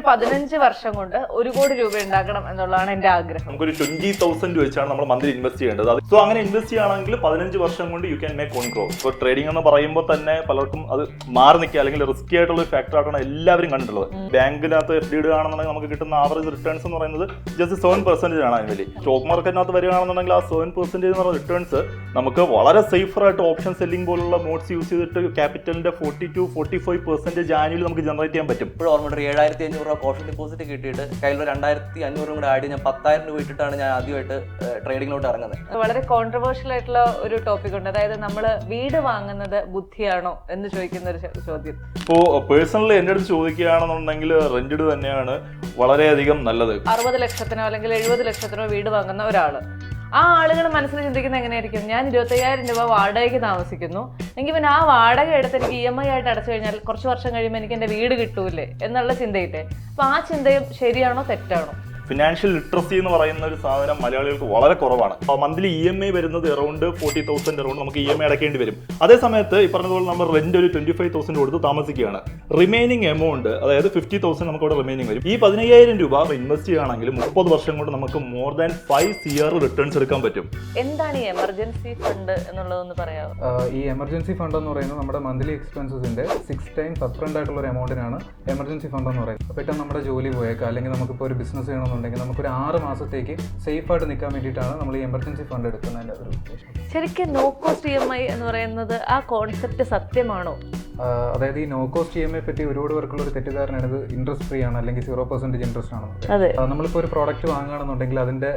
ഒരു 15 വർഷം കൊണ്ട് 1 കോടി രൂപ ഉണ്ടാക്കണം എന്നുള്ളതാണ് എന്റെ ആഗ്രഹം. നമുക്കൊരു 20,000 വെച്ചാണ് നമ്മൾ മന്ത്ലി ഇൻവെസ്റ്റ് ചെയ്യേണ്ടത്. സോ അങ്ങനെ ഇൻവെസ്റ്റ് ചെയ്യുകയാണെങ്കിൽ 15 വർഷം കൊണ്ട് you can make on grow. ഇപ്പോൾ ട്രേഡിംഗ് എന്ന് പറയുമ്പോൾ തന്നെ പലർക്കും അത് മാറി നിൽക്കുക അല്ലെങ്കിൽ റിസ്കി ആയിട്ടുള്ള ഒരു ഫാക്ടർ ആയിട്ടാണ് എല്ലാവരും കണ്ടിട്ടുള്ളത്. ബാങ്കിനകത്ത് FD ഇടുകയാണെന്നുണ്ടെങ്കിൽ നമുക്ക് കിട്ടുന്ന ആവറേജ് റിട്ടേൺസ് എന്ന് പറയുന്നത് ജസ്റ്റ് 7% ആണ് ആനുവലി. സ്റ്റോക്ക് മാർക്കറ്റിനകത്ത് വരികയാണെന്നുണ്ടെങ്കിൽ ആ 7% എന്ന് പറയുന്ന റിട്ടേൺസ് നമുക്ക് വളരെ സേഫർ ആയിട്ട് ഓപ്ഷൻ സെല്ലിംഗ് പോലുള്ള മോഡ്സ് യൂസ് ചെയ്തിട്ട് ക്യാപിറ്റലിന്റെ 40-45% ആനുവലി നമുക്ക് ജനറേറ്റ് ചെയ്യാൻ പറ്റും. ഇപ്പോൾ ഓർമ്മ 7,500 രൂപ കോഷൻ ഡെപ്പോസിറ്റ് കിട്ടിയിട്ട് കയ്യിൽ 2,500 കൂടെ ആഡ് ഞാൻ 10,000 രൂപ ഇട്ടിട്ടാണ് ഞാൻ ആദ്യമായിട്ട് ട്രേഡിങ്ങിലോട്ട് ഇറങ്ങുന്നത്. വളരെ കോൺട്രവേഴ്ഷ്യൽ ആയിട്ടുള്ള ഒരു ടോപ്പിക് ഉണ്ട്. അതായത് നമ്മൾ വീട് വാങ്ങുന്നത് ബുദ്ധിയാണോ എന്ന് ചോദിക്കുന്ന ഒരു ചോദ്യം. ഇപ്പോൾ പേഴ്സണലി എൻ്റെ അടുത്ത് ചോദിക്കുകയാണെന്നുണ്ടെങ്കിൽ റെന്റഡ് തന്നെയാണ് വളരെയധികം നല്ലത്. 60 ലക്ഷത്തിനോ അല്ലെങ്കിൽ 70 ലക്ഷത്തിനോ വീട് വാങ്ങുന്ന ഒരാള്, ആ ആളുകൾ മനസ്സിൽ ചിന്തിക്കുന്നത് എങ്ങനെയായിരിക്കും? ഞാൻ 25,000 രൂപ വാടകയ്ക്ക് താമസിക്കുന്നു എങ്കിൽ പിന്നെ ആ വാടക എടുത്ത് എനിക്ക് EMI ആയിട്ട് അടച്ചു കഴിഞ്ഞാൽ കുറച്ച് വർഷം കഴിയുമ്പോൾ എനിക്ക് എൻ്റെ വീട് കിട്ടൂലേ എന്നുള്ള ചിന്തയില്ലേ? അപ്പൊ ആ ചിന്തയും ശരിയാണോ തെറ്റാണോ? ഫിനാൻഷ്യൽ ലിറ്ററസി എന്ന് പറയുന്ന ഒരു സാധനം മലയാളികൾക്ക് വളരെ കുറവാണ്. മന്ത്ലി EMI വരുന്നത് അറൗണ്ട് 40,000 അറൗണ്ട് നമുക്ക് EMI അടയ്ക്കേണ്ടി വരും. അതേ സമയത്ത് ഈ പറഞ്ഞതുപോലെ നമ്മൾ റെന്റ് ഒരു 25,000 കൊടുത്ത് താമസിക്കുകയാണ്. റിമൈനിങ് എമൗണ്ട് അതായത് 50,000 നമുക്ക് ഇവിടെ റിമൈനിങ് വരും. ഈ 15,000 രൂപ ഇൻവെസ്റ്റ് ചെയ്യുകയാണെങ്കിൽ 30 വർഷം കൊണ്ട് നമുക്ക് മോർ ദാൻ 5 CR റിട്ടേൺസ് എടുക്കാൻ പറ്റും. എന്താണ് ഈ എമർജൻസി ഫണ്ട് എന്നുള്ളതെന്ന് പറയാമോ? ഈ എമർജൻസി ഫണ്ട് എന്ന് പറയുന്നത് നമ്മുടെ മന്ത്ലി എക്സ്പെൻസസിന്റെ 6 times അപ്രന്റ് ആയിട്ടുള്ള ഒരു എമൗണ്ടിനാണ് എമർജൻസി ഫണ്ട് എന്ന് പറയുന്നത്. പെട്ടെന്ന് നമ്മുടെ ജോലി പോയേക്കാം അല്ലെങ്കിൽ നമുക്കിപ്പോൾ ഒരു ബിസിനസ് ചെയ്യണമെന്നുണ്ടെങ്കിൽ നമുക്കൊരു 6 മാസത്തേക്ക് സേഫ് ആയിട്ട് നിൽക്കാൻ വേണ്ടിയിട്ടാണ് നമ്മൾ ഈ എമർജൻസി ഫണ്ട് എടുക്കുന്നതിൻ്റെ ഒരു ഉദ്ദേശം. ശരിക്കും നോ കോസ്റ്റ് EMI എന്ന് പറയുന്നത് ആ കോൺസെപ്റ്റ് സത്യമാണോ? അതായത് ഈ നോ കോസ്റ്റ് EMI പറ്റി ഒരുപാട് പേർക്കുള്ള ഒരു തെറ്റിദ്ധാരണയാണ് ഇത് ഇൻട്രസ്റ്റ് ഫ്രീ ആണ് അല്ലെങ്കിൽ 0% ഇൻട്രസ്റ്റ് ആണ്. നമ്മളിപ്പോൾ ഒരു പ്രോഡക്റ്റ് വാങ്ങുകയാണെന്നുണ്ടെങ്കിൽ അതിന്റെ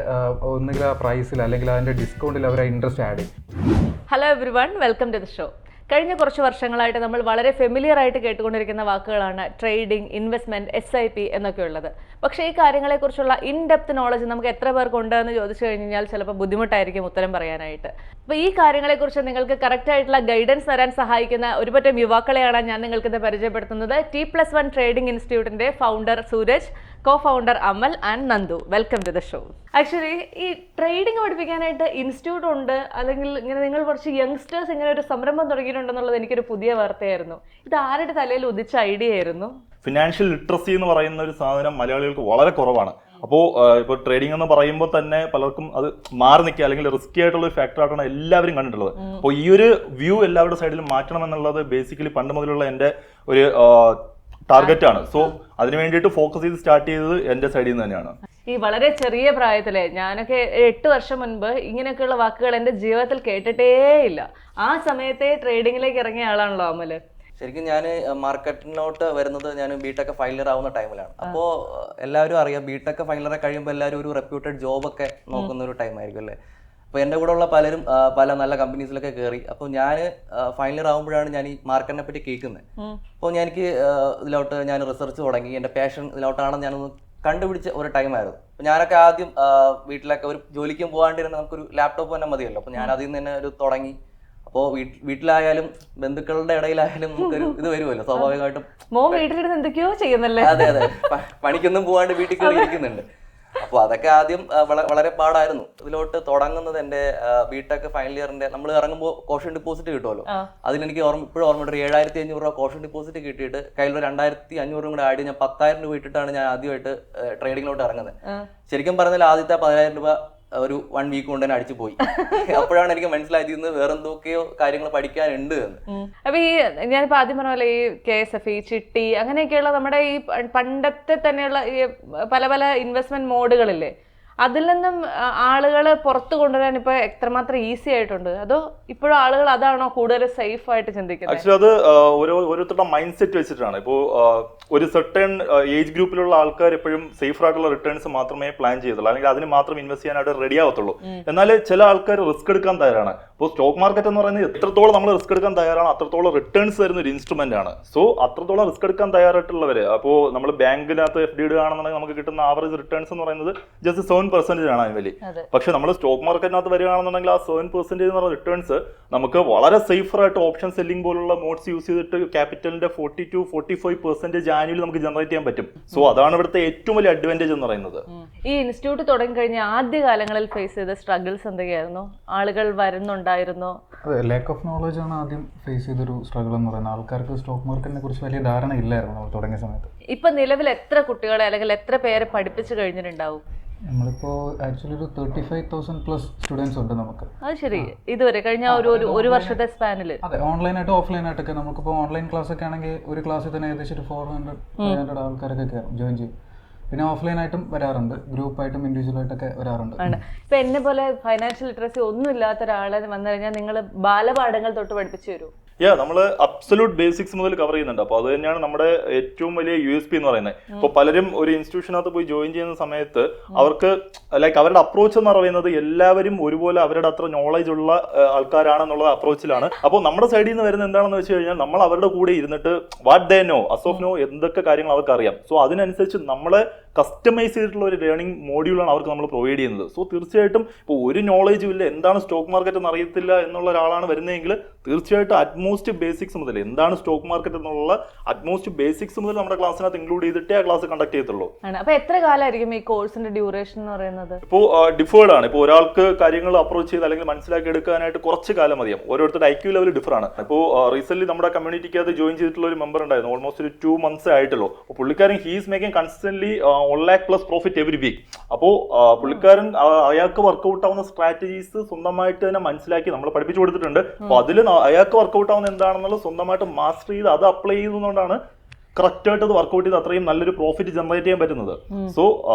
ഒന്നുകിൽ ആ പ്രൈസിൽ അല്ലെങ്കിൽ അതിന്റെ ഡിസ്കൗണ്ടിൽ അവർ ആ ഇൻട്രസ്റ്റ് ആഡ് ചെയ്യും. Hello everyone, welcome to the show. കഴിഞ്ഞ കുറച്ച് വർഷങ്ങളായിട്ട് നമ്മൾ വളരെ ഫെമിലിയർ ആയിട്ട് കേട്ടുകൊണ്ടിരിക്കുന്ന വാക്കുകളാണ് ട്രേഡിംഗ്, ഇൻവെസ്റ്റ്മെന്റ്, SIP എന്നൊക്കെ ഉള്ളത്. പക്ഷേ ഈ കാര്യങ്ങളെക്കുറിച്ചുള്ള ഇൻഡെപ്ത് നോളജ് നമുക്ക് എത്ര പേർക്കുണ്ട് എന്ന് ചോദിച്ചു കഴിഞ്ഞാൽ ചിലപ്പോൾ ബുദ്ധിമുട്ടായിരിക്കും ഉത്തരം പറയാനായിട്ട്. അപ്പോൾ ഈ കാര്യങ്ങളെക്കുറിച്ച് നിങ്ങൾക്ക് കറക്റ്റ് ആയിട്ടുള്ള ഗൈഡൻസ് തരാൻ സഹായിക്കുന്ന ഒരുപറ്റം യുവാക്കളെയാണ് ഞാൻ നിങ്ങൾക്കിത് പരിചയപ്പെടുത്തുന്നത്. T+1 ട്രേഡിംഗ് ഇൻസ്റ്റിറ്റ്യൂട്ടിന്റെ founder Suraj, co-founder Amal and Nandu. Welcome to the show. Actually ഈ ട്രേഡിംഗ് പഠിപ്പിക്കാനായിട്ട് ഇൻസ്റ്റിറ്റ്യൂട്ട് ഉണ്ട്, അല്ലെങ്കിൽ ഇങ്ങനെ നിങ്ങൾ കുറച്ച് യങ്സ്റ്റേഴ്സ് ഇങ്ങനെ ഒരു സംരംഭം തുടങ്ങിയിട്ടുണ്ടെന്നുള്ളത് എനിക്കൊരു പുതിയ വാർത്തയായിരുന്നു. ഇത് ആരുടെ തലയിൽ ഉദിച്ച ഐഡിയ ആയിരുന്നു? ഫിനാൻഷ്യൽ ലിറ്ററസി എന്ന് പറയുന്ന ഒരു സാധനം മലയാളികൾക്ക് വളരെ കുറവാണ്. അപ്പോൾ ഇപ്പോൾ ട്രേഡിംഗ് എന്ന് പറയുമ്പോൾ തന്നെ പലർക്കും അത് മാറി നിൽക്കുക അല്ലെങ്കിൽ റിസ്കി ആയിട്ടുള്ള ഒരു ഫാക്ടർ ആയിട്ടാണ് എല്ലാവരും കണ്ടിട്ടുള്ളത്. അപ്പോൾ ഈ ഒരു വ്യൂ എല്ലാവരുടെ സൈഡിലും മാറ്റണം എന്നുള്ളത് ബേസിക്കലി പണ്ട് മുതലുള്ള എൻ്റെ ഒരു ടാർഗറ്റ് ആണ്. സോ അതിന് വേണ്ടിയിട്ട് ഫോക്കസ് ചെയ്ത് സ്റ്റാർട്ട് ചെയ്തത് എൻ്റെ സൈഡിൽ നിന്ന് തന്നെയാണ്. ഈ വളരെ ചെറിയ പ്രായത്തിലെ ഞാനൊക്കെ 8 വർഷം മുൻപ് ഇങ്ങനെയൊക്കെയുള്ള വാക്കുകൾ എൻ്റെ ജീവിതത്തിൽ കേട്ടിട്ടേ ഇല്ല. ആ സമയത്തെ ട്രേഡിങ്ങിലേക്ക് ഇറങ്ങിയ ആളാണല്ലോ അമല്. ശരിക്കും ഞാൻ മാർക്കറ്റിലോട്ട് വരുന്നത് ഞാൻ BTech ഫൈനലർ ആവുന്ന ടൈമിലാണ്. അപ്പോൾ എല്ലാവരും അറിയാം BTech ഫൈനലറെ കഴിയുമ്പോൾ എല്ലാവരും ഒരു റെപ്യൂട്ടഡ് ജോബൊക്കെ നോക്കുന്ന ഒരു ടൈം ആയിരിക്കും അല്ലേ. അപ്പോൾ എൻ്റെ കൂടെ ഉള്ള പലരും പല നല്ല കമ്പനീസിലൊക്കെ കയറി. അപ്പോൾ ഞാൻ ഫൈനലർ ആകുമ്പോഴാണ് ഞാൻ ഈ മാർക്കറ്റിനെ പറ്റി കേൾക്കുന്നത്. അപ്പോൾ എനിക്ക് ഇതിലോട്ട് ഞാൻ റിസർച്ച് തുടങ്ങി. എൻ്റെ പാഷൻ ഇതിലോട്ടാണെന്ന് ഞാനൊന്ന് കണ്ടുപിടിച്ച ഒരു ടൈമായിരുന്നു. അപ്പോൾ ഞാനൊക്കെ ആദ്യം വീട്ടിലൊക്കെ ഒരു ജോലിക്കും പോകാണ്ടിരുന്ന നമുക്കൊരു ലാപ്ടോപ്പ് തന്നെ മതിയല്ലോ. അപ്പോൾ ഞാൻ അതിൽ നിന്ന് തന്നെ ഒരു തുടങ്ങി. അപ്പോൾ വീട്ടിലായാലും ബന്ധുക്കളുടെ ഇടയിലായാലും നമുക്കൊരു ഇത് വരുമല്ലോ സ്വാഭാവികമായിട്ടും. വീട്ടിലിരുന്ന് എന്തൊക്കെയോ ചെയ്യുന്നല്ലേ? അതെ അതെ, പണിക്കൊന്നും പോകാണ്ട് വീട്ടിൽ കയറി ഇരിക്കുന്നുണ്ട്. അപ്പോൾ അതൊക്കെ ആദ്യം വളരെ പാടായിരുന്നു. ഇതിലോട്ട് തുടങ്ങുന്നത് എൻ്റെ BTech ഫൈനൽ ഇയറിന്റെ നമ്മൾ ഇറങ്ങുമ്പോൾ കോഷൻ ഡെപ്പോസിറ്റ് കിട്ടുമല്ലോ. അതിലെനിക്ക് ഇപ്പോഴും ഓർമ്മ 7,500 രൂപ കോഷൻ ഡെപ്പോസിറ്റ് കിട്ടിയിട്ട് കയ്യിൽ 2,500 കൂടെ ആഡ് ഞാൻ 10,000 രൂപ ഇട്ടിട്ടാണ് ഞാൻ ആദ്യമായിട്ട് ട്രേഡിങ്ങിലോട്ട് ഇറങ്ങുന്നത്. ശരിക്കും പറഞ്ഞാൽ ആദ്യത്തെ 10,000 രൂപ ഒരു 1 വീക്ക് കൊണ്ട് തന്നെ അടിച്ചു പോയി. അപ്പോഴാണ് എനിക്ക് മനസ്സിലായത് വേറെന്തൊക്കെയോ കാര്യങ്ങൾ പഠിക്കാനുണ്ട് എന്ന്. അപ്പൊ ഈ ഞാനിപ്പോ ആദ്യം പറഞ്ഞ പോലെ ഈ KSF, ചിട്ടി, അങ്ങനെയൊക്കെയുള്ള നമ്മുടെ ഈ പണ്ടത്തെ തന്നെയുള്ള ഈ പല പല ഇൻവെസ്റ്റ്മെന്റ് മോഡുകളില്ലേ, അതിൽ നിന്നും ആളുകൾ പുറത്തു കൊണ്ടുവരാൻ ഇപ്പൊ എത്രമാത്രം ഈസി ആയിട്ടുണ്ട്? അതോ ഇപ്പോഴും ആളുകൾ അതാണോ കൂടുതൽ സേഫ് ആയിട്ട് ചിന്തിക്കുന്നത്? ആക്ച്വലി അത് ഓരോരുത്തരുടെ മൈൻഡ് സെറ്റ് വെച്ചിട്ടാണ്. ഇപ്പോൾ ഒരു സെർട്ടൺ ഏജ് ഗ്രൂപ്പിലുള്ള ആൾക്കാർ എപ്പോഴും സേഫ് ആയിട്ടുള്ള റിട്ടേൺസ് മാത്രമേ പ്ലാൻ ചെയ്തുള്ളൂ, അല്ലെങ്കിൽ അതിന് മാത്രം ഇൻവെസ്റ്റ് ചെയ്യാനായിട്ട് റെഡി ആവത്തുള്ളൂ. എന്നാൽ ചില ആൾക്കാർ റിസ്ക് എടുക്കാൻ തയ്യാറാണ്. ഇപ്പോൾ സ്റ്റോക്ക് മാർക്കറ്റ് എന്ന് പറയുന്നത് എത്രത്തോളം നമ്മൾ റിസ്ക് എടുക്കാൻ തയ്യാറാണ് അത്രത്തോളം റിട്ടേൺസ് തരുന്ന ഒരു ഇൻസ്ട്രുമെന്റ് ആണ്. സോ അത്രത്തോളം റിസ്ക് എടുക്കാൻ തയ്യാറായിട്ടുള്ളവര്, അപ്പോൾ നമ്മൾ ബാങ്കിനകത്ത് FD ഇടുകയാണെന്നുണ്ടെങ്കിൽ നമുക്ക് കിട്ടുന്ന ആവറേജ് റിട്ടേൺസ് എന്ന് പറയുന്നത് ജസ്റ്റ് 7% ആണ് അതിന് വലിയ. പക്ഷെ നമ്മൾ സ്റ്റോക്ക് മാർക്കറ്റിനകത്ത് വരികയാണെന്നുണ്ടെങ്കിൽ ആ 7% എന്ന് പറയുന്ന റിട്ടേൺസ് നമുക്ക് വളരെ സേഫർ ആയിട്ട് ഓപ്ഷൻ സെല്ലിംഗ് പോലുള്ള മോഡ്സ് യൂസ് ചെയ്തിട്ട് ക്യാപിറ്റലിന്റെ 40-45% ആനുവലി നമുക്ക് ജനറേറ്റ് ചെയ്യാൻ പറ്റും. സോ അതാണ് ഇവിടുത്തെ ഏറ്റവും വലിയ അഡ്വാൻറ്റേജ് എന്ന് പറയുന്നത്. ഈ ഇൻസ്റ്റിറ്റ്യൂട്ട് തുടങ്ങി കഴിഞ്ഞ ആദ്യ കാലങ്ങളിൽ ഫേസ് ചെയ്ത സ്ട്രഗിൾസ് എന്തൊക്കെയായിരുന്നു? ആളുകൾ വരുന്നുണ്ടായിരുന്നോ? അതെ, ലാക്ക് ഓഫ് നോളജ് ആണ് ആദ്യം ഫേസ് ചെയ്തൊരു സ്ട്രഗിൾ എന്ന് പറയുന്നത്. ആൾക്കാർക്ക് സ്റ്റോക്ക് മാർക്കറ്റിനെ കുറിച്ച് വലിയ ധാരണ ഇല്ലായിരുന്നു നമ്മൾ തുടങ്ങിയ സമയത്ത്. ഇപ്പൊ നിലവിൽ എത്ര കുട്ടികളെ അല്ലെങ്കിൽ എത്ര പേരെ പഠിപ്പിച്ചു കഴിഞ്ഞിട്ടുണ്ടാവും? നമ്മളിപ്പോൾ ആക്ച്വലി ഒരു 35,000+ സ്റ്റുഡൻസ് ഉണ്ട് നമുക്ക്. അത് ശരി, ഇതുവരെ കഴിഞ്ഞ ഒരു വർഷത്തെ സ്പാനില്? അതെ, ഓൺലൈനായിട്ട് ഓഫ്ലൈനായിട്ടൊക്കെ നമുക്കിപ്പോൾ ഓൺലൈൻ ക്ലാസ് ഒക്കെ ആണെങ്കിൽ ഒരു ക്ലാസ്സിൽ തന്നെ ഏകദേശം ഒരു 400-500 ആൾക്കാരൊക്കെ ജോയിൻ ചെയ്യും. പിന്നെ ഓഫ്ലൈനായിട്ടും വരാറുണ്ട്, ഗ്രൂപ്പായിട്ടും ഇൻഡിവിജ്വലായിട്ടൊക്കെ വരാറുണ്ട്. ഇപ്പൊ എന്നെ പോലെ ഫൈനാൻഷ്യൽ ലിറ്ററസി ഒന്നും ഇല്ലാത്ത ഒരാളെ വന്നു കഴിഞ്ഞാൽ നിങ്ങൾ ബാലപാഠങ്ങൾ തൊട്ട് പഠിപ്പിച്ചു തരൂ? നമ്മൾ അബ്സല്യൂട്ട് ബേസിക്സ് മുതൽ കവർ ചെയ്യുന്നുണ്ട്. അപ്പോൾ അത് തന്നെയാണ് നമ്മുടെ ഏറ്റവും വലിയ USP എന്ന് പറയുന്നത്. ഇപ്പോൾ പലരും ഒരു ഇൻസ്റ്റിറ്റ്യൂഷനകത്ത് പോയി ജോയിൻ ചെയ്യുന്ന സമയത്ത് അവർക്ക് ലൈക്ക് അവരുടെ അപ്രോച്ച് എന്ന് പറയുന്നത് എല്ലാവരും ഒരുപോലെ അവരുടെ അത്ര നോളജ് ഉള്ള ആൾക്കാരാണെന്നുള്ള അപ്രോച്ചിലാണ്. അപ്പോൾ നമ്മുടെ സൈഡിൽ നിന്ന് വരുന്നത് എന്താണെന്ന് വെച്ച് കഴിഞ്ഞാൽ നമ്മൾ അവരുടെ കൂടെ ഇരുന്നിട്ട് what they know, as of now എന്തൊക്കെ കാര്യങ്ങൾ അവർക്ക് അറിയാം. സോ അതിനനുസരിച്ച് നമ്മളെ കസ്റ്റമൈസ് ചെയ്തിട്ടുള്ള ഒരു ലേണിംഗ് മോഡ്യൂളാണ് അവർക്ക് നമ്മൾ പ്രൊവൈഡ് ചെയ്യുന്നത്. സോ തീർച്ചയായിട്ടും ഇപ്പോൾ ഒരു നോളജും ഇല്ല, എന്താണ് സ്റ്റോക്ക് മാർക്കറ്റ് എന്ന് അറിയത്തില്ല എന്നുള്ള ഒരാളാണ് വരുന്നതെങ്കിൽ തീർച്ചയായിട്ടും അറ്റ്മോസ്റ്റ് ബേസിക്സ് മുതൽ എന്താണ് സ്റ്റോക്ക് മാർക്കറ്റ് എന്നുള്ള അറ്റ്മോസ്റ്റ് ബേസിക്സ് മുതൽ നമ്മുടെ ക്ലാസ്സിനകത്ത് ഇൻക്ലൂഡ് ചെയ്തിട്ടേ ആ ക്ലാസ് കണ്ടക്ട് ചെയ്യത്തുള്ളൂ. അപ്പൊ എത്ര കാലമായിരിക്കും ഈ കോഴ്സിന്റെ ഡ്യൂറേഷൻ എന്ന് പറയുന്നത്? ഇപ്പോൾ ഡിഫേർഡ് ആണ്. ഇപ്പോൾ ഒരാൾക്ക് കാര്യങ്ങൾ അപ്രോച്ച് ചെയ്ത് അല്ലെങ്കിൽ മനസ്സിലാക്കി എടുക്കാനായിട്ട് കുറച്ച് കാലം മതിയാവും. ഓരോരുത്തരുടെ IQ ലെവൽ ഡിഫർ ആണ്. ഇപ്പോൾ റീസെന്റ് നമ്മുടെ കമ്മ്യൂണിറ്റിക്ക് അത് ജോയിൻ ചെയ്തിട്ടുള്ള ഒരു മെമ്പർ ഉണ്ടായിരുന്നു, ഓൾമോസ്റ്റ് ഒരു 2 months ആയിട്ടുള്ളൂ. അപ്പോൾ പുള്ളിക്കാരൻ he's making constantly 1 lakh+ profit every week. അപ്പോൾ പുള്ളിക്കാരൻ അയാൾക്ക് വർക്ക്ഔട്ട് ആവുന്ന സ്ട്രാറ്റജീസ് സ്വന്തമായിട്ട് തന്നെ മനസ്സിലാക്കി നമ്മൾ പഠിപ്പിച്ചു കൊടുത്തിട്ടുണ്ട്. അപ്പോൾ അതിൽ അയാൾക്ക് വർക്ക്ഔട്ട് ആവുന്ന എന്താണെന്നുള്ളത് സ്വന്തമായിട്ട് മാസ്റ്റർ ചെയ്ത് അത് അപ്ലൈ ചെയ്യുന്നതുകൊണ്ടാണ് കറക്റ്റ് ആയിട്ട് അത് വർക്ക്ഔട്ട് ചെയ്ത് അത്രയും നല്ലൊരു പ്രോഫിറ്റ് ജനറേറ്റ് ചെയ്യാൻ പറ്റുന്നത്. സോ